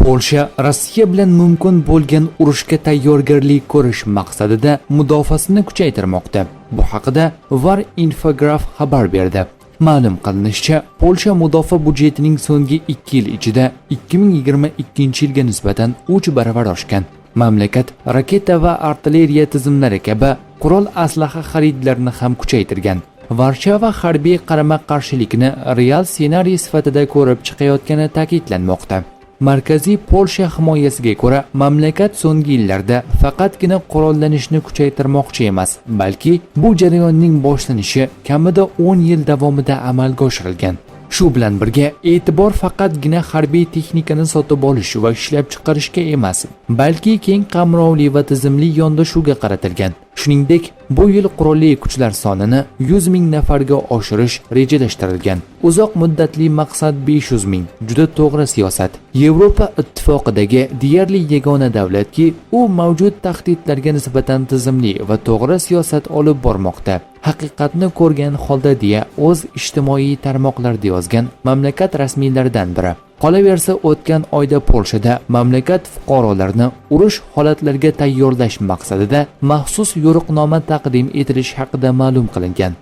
Polsha Rossiya bilan mumkin bo'lgan urushga tayyorgarlik ko'rish maqsadida mudofaasini kuchaytirmoqda. Bu haqida Var Infograph xabar berdi. Ma'lum qilinishicha, Polsha mudofaa budjetining so'nggi 2 yil ichida 2022-yilga nisbatan 3 baravar oshgan. Mamlakat raketa va artilleriya tizimlari kabi qurol aslaha xaridlarini ham kuchaytirgan. Varshava harbiy qarama-qarshilikni real ssenariy sifatida ko'rib chiqayotgani ta'kidlanmoqda. Markaziy Polsha himoyasiga ko'ra, mamlakat so'nggi yillarda faqatgina qurollanishni kuchaytirmoqchi emas, balki bu jarayonning boshlanishi kamida 10 yil davomida amalga oshirilgan. Shu bilan birga, e'tibor faqatgina harbiy texnikani sotib olish va ishlab chiqarishga emas, balki keng qamrovli va tizimli yondashuvga qaratilgan. Shuningdek, bu yil qurolli kuchlar sonini 100 ming nafarga oshirish rejalashtirilgan. Uzoq muddatli maqsad 500 ming. Juda to'g'ri siyosat. Yevropa ittifoqidagi deyarli yagona davlatki, u mavjud tahdidlarga nisbatan tizimli va to'g'ri siyosat olib bormoqda. Haqiqatni ko'rgan holda deya o'z ijtimoiy tarmoqlarida yozgan mamlakat rasmiylaridan biri. Qolaversa, o'tgan oyda Polshada mamlakat fuqarolarini urush holatlariga tayyorlash maqsadida maxsus yo'riqnoma taqdim etilish haqida ma'lum qilingan.